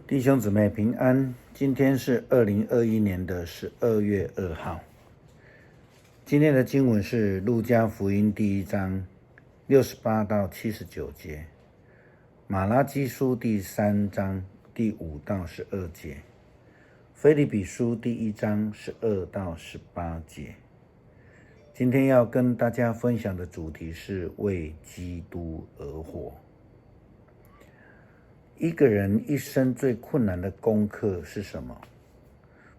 弟兄姊妹平安，今天是2021年的12月2号。今天的经文是路加福音第1章68到79节，马拉基书第3章第5到12节，腓立比书第1章12到18节。今天要跟大家分享的主题是为基督而活。一个人一生最困难的功课是什么？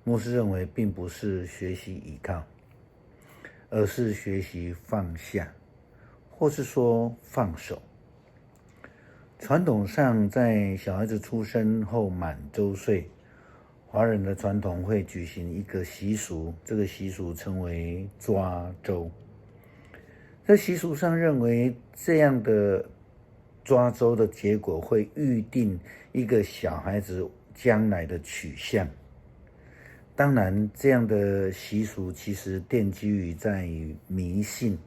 牧师认为并不是学习依靠，而是学习放下，或是说放手。传统上，在小孩子出生后满周岁，华人的传统会举行一个习俗，这个习俗称为抓周。在习俗上认为，这样的抓周的结果会预定一个小孩子将来的取向。当然，这样的习俗其实奠基于在迷信、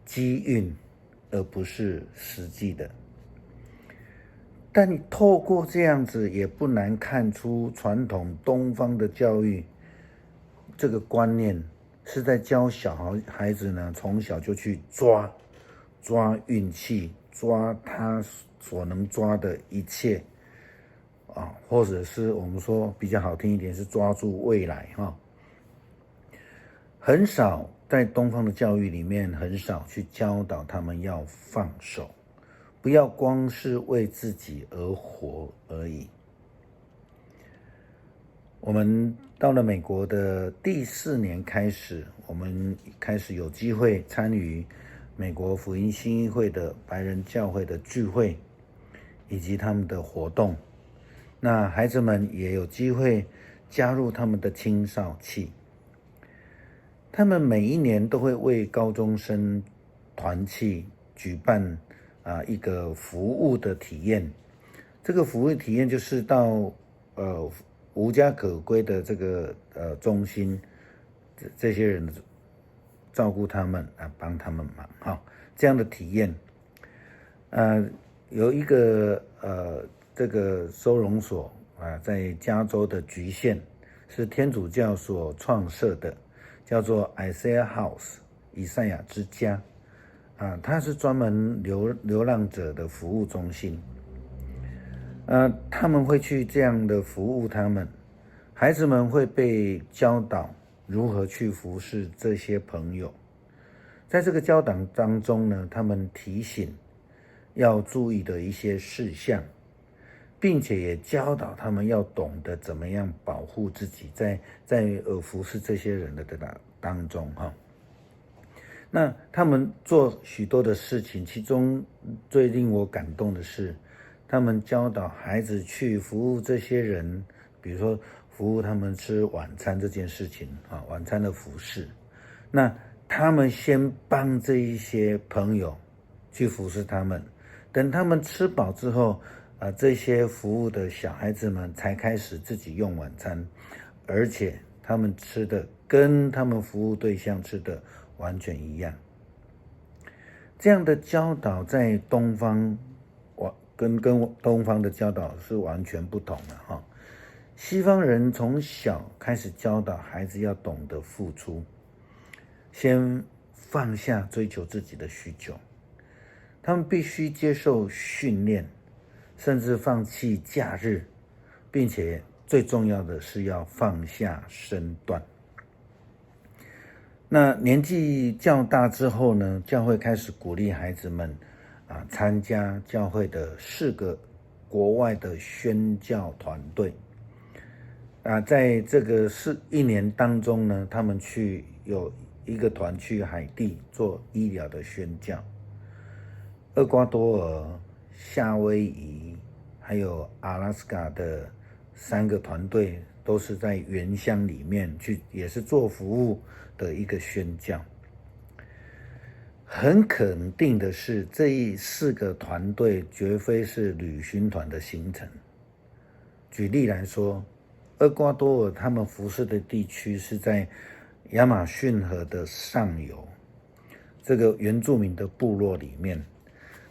机运，而不是实际的。但你透过这样子，也不难看出传统东方的教育这个观念是在教小孩子呢，从小就去抓运气，抓他所能抓的一切或者是我们说比较好听一点，是抓住未来很少在东方的教育里面，很少去教导他们要放手，不要光是为自己而活而已。我们到了美国的第4年开始，我们开始有机会参与美国福音新议会的白人教会的聚会以及他们的活动。那孩子们也有机会加入他们的青少契。他们每一年都会为高中生团契举办一个服务的体验。这个服务体验就是到无家可归的这个中心，这些人照顾他们帮他们忙这样的体验。有一个这个收容所在加州的局县，是天主教所创设的，叫做 Isaiah House 以赛亚之家它是专门流浪者的服务中心。他们会去这样的服务他们，孩子们会被教导如何去服侍这些朋友。在这个教导当中呢，他们提醒要注意的一些事项，并且也教导他们要懂得怎么样保护自己，在服侍这些人的当中那他们做许多的事情，其中最令我感动的是，他们教导孩子去服务这些人，比如说服务他们吃晚餐这件事情晚餐的服侍。那他们先帮这一些朋友去服侍他们，等他们吃饱之后这些服务的小孩子们才开始自己用晚餐，而且他们吃的跟他们服务对象吃的完全一样。这样的教导在东方跟东方的教导是完全不同的西方人从小开始教导孩子要懂得付出，先放下追求自己的需求，他们必须接受训练，甚至放弃假日，并且最重要的是要放下身段。那年纪较大之后呢，教会开始鼓励孩子们参加教会的4个国外的宣教团队在这个1年当中呢，他们有一个团去海地做医疗的宣教，厄瓜多尔、夏威夷还有阿拉斯加的3个团队都是在原乡里面去，也是做服务的一个宣教。很肯定的是，这4个团队绝非是旅行团的行程。举例来说，厄瓜多尔他们服侍的地区是在亚马逊河的上游，这个原住民的部落里面。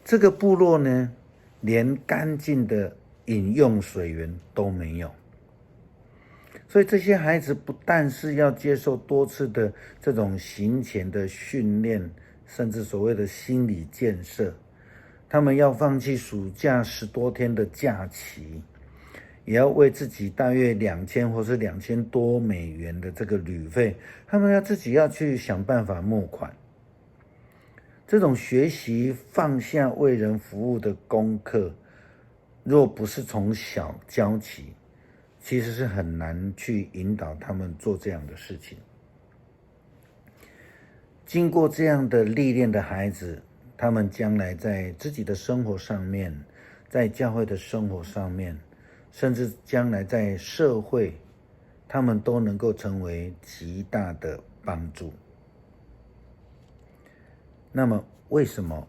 这个部落呢，连干净的饮用水源都没有。所以这些孩子不但是要接受多次的这种行前的训练，甚至所谓的心理建设，他们要放弃暑假10多天的假期，也要为自己大约2000或是2000多美元的这个旅费，他们自己要去想办法募款。这种学习放下为人服务的功课，若不是从小教起，其实是很难去引导他们做这样的事情。经过这样的历练的孩子，他们将来在自己的生活上面，在教会的生活上面，甚至将来在社会，他们都能够成为极大的帮助。那么为什么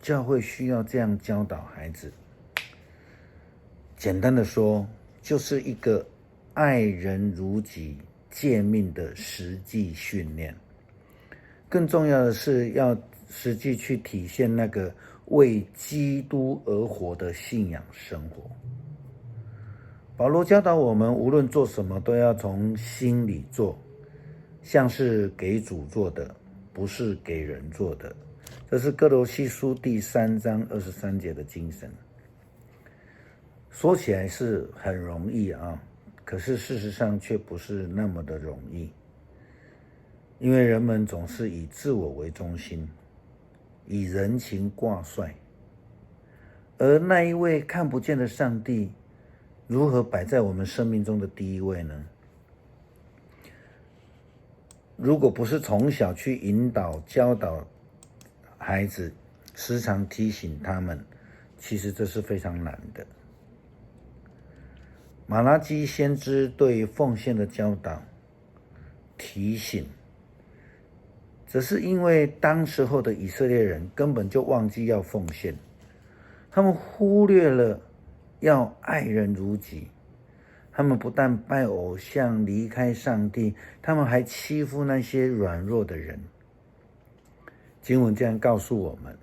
教会需要这样教导孩子？简单的说，就是一个爱人如己诫命的实际训练。更重要的是要实际去体现那个为基督而活的信仰生活。保罗教导我们，无论做什么都要从心里做，像是给主做的，不是给人做的。这是哥罗西书第3章23节的精神。说起来是很容易啊，可是事实上却不是那么的容易。因为人们总是以自我为中心，以人情挂帅，而那一位看不见的上帝如何摆在我们生命中的第一位呢？如果不是从小去引导教导孩子，时常提醒他们，其实这是非常难的。马拉基先知对奉献的教导提醒，则是因为当时候的以色列人根本就忘记要奉献，他们忽略了要爱人如己，他们不但拜偶像离开上帝，他们还欺负那些软弱的人。经文这样告诉我们，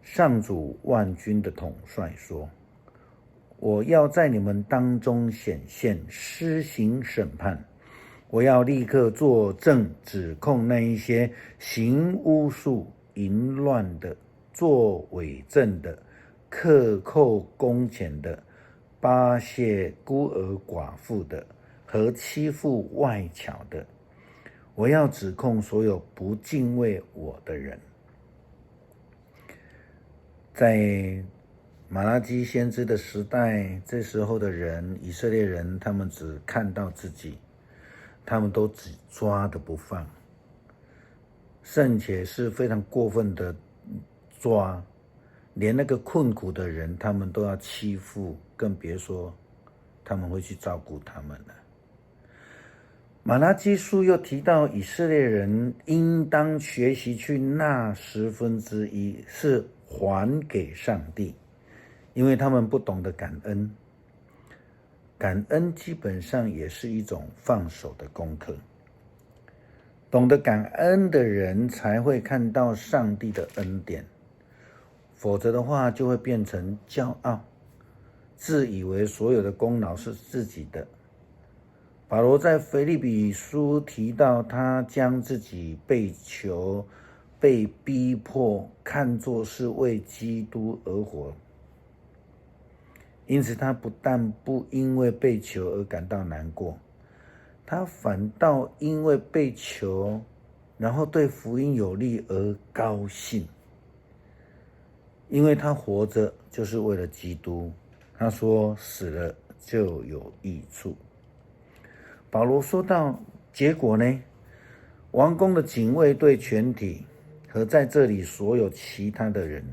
上主万军的统帅说，我要在你们当中显现，施行审判，我要立刻作证，指控那一些行巫术、淫乱的、作伪证的、克扣工钱的、巴谢孤儿寡妇的和欺负外侨的。我要指控所有不敬畏我的人。在马拉基先知的时代，这时候的人，以色列人，他们只看到自己，他们都只抓的不放，甚且是非常过分的抓，连那个困苦的人他们都要欺负，更别说他们会去照顾他们了。马拉基书又提到以色列人应当学习去纳1/10，是还给上帝，因为他们不懂得感恩。感恩基本上也是一种放手的功课。懂得感恩的人才会看到上帝的恩典，否则的话就会变成骄傲，自以为所有的功劳是自己的。保罗在腓立比书提到，他将自己被囚、被逼迫看作是为基督而活，因此他不但不因为被囚而感到难过，他反倒因为被囚，然后对福音有利而高兴，因为他活着就是为了基督。他说死了就有益处。保罗说到结果呢，王宫的警卫队全体和在这里所有其他的人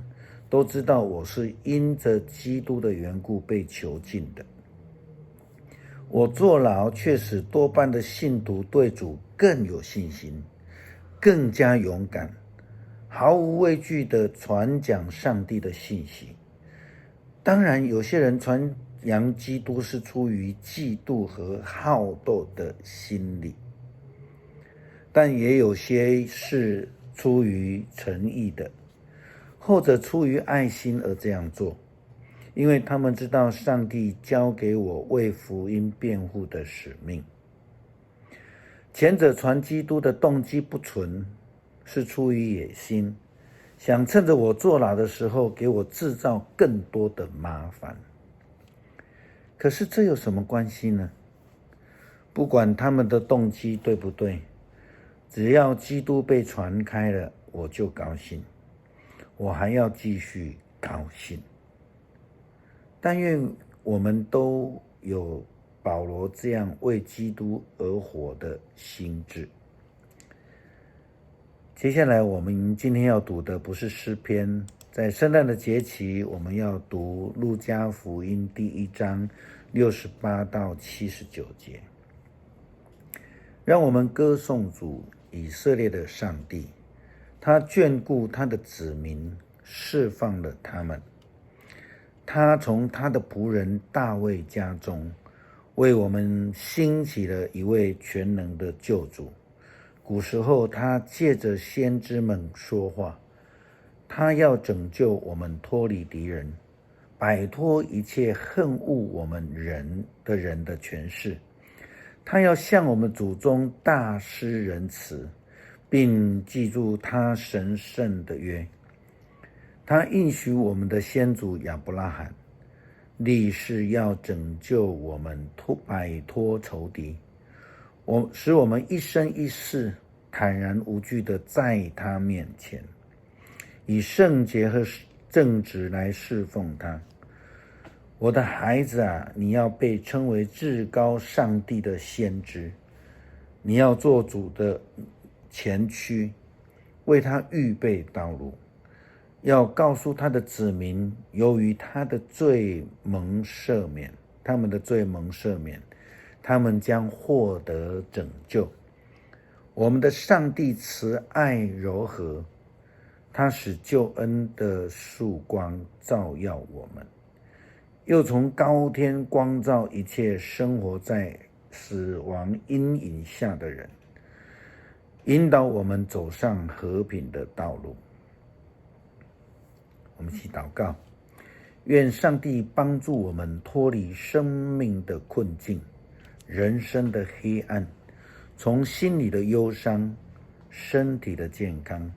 都知道我是因着基督的缘故被囚禁的。我坐牢却使多半的信徒对主更有信心，更加勇敢，毫无畏惧地传讲上帝的信息。当然有些人传扬基督是出于嫉妒和好斗的心理，但也有些是出于诚意的，或者出于爱心而这样做。因为他们知道上帝交给我为福音辩护的使命。前者传基督的动机不纯，是出于野心，想趁着我坐牢的时候给我制造更多的麻烦。可是这有什么关系呢？不管他们的动机对不对，只要基督被传开了，我就高兴，我还要继续高兴。但愿我们都有保罗这样为基督而活的心志。接下来我们今天要读的不是诗篇，在圣诞的节期，我们要读路加福音第1章68到79节。让我们歌颂主以色列的上帝，他眷顾他的子民，释放了他们。他从他的仆人大卫家中，为我们兴起了一位全能的救主。古时候他借着先知们说话，他要拯救我们脱离敌人，摆脱一切恨恶我们人的权势。他要向我们祖宗大施仁慈，并记住他神圣的约。他应许我们的先祖亚伯拉罕，立誓要拯救我们摆脱仇敌，使我们一生一世坦然无惧地在他面前，以圣洁和正直来侍奉他。我的孩子啊，你要被称为至高上帝的先知，你要做主的前驱，为他预备道路，要告诉他的子民，由于他们的罪蒙赦免，他们将获得拯救。我们的上帝慈爱柔和，他使救恩的曙光照耀我们，又从高天光照一切生活在死亡阴影下的人，引导我们走上和平的道路。我们一起祷告，愿上帝帮助我们脱离生命的困境，人生的黑暗，从心里的忧伤、身体的健康，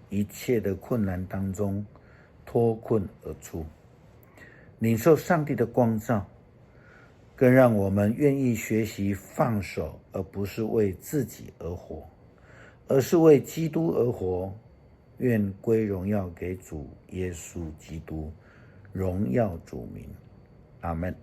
一切的困难当中脱困而出，领受上帝的光照，更让我们愿意学习放手，而不是为自己而活，而是为基督而活。愿归荣耀给主耶稣基督，荣耀主名。阿们。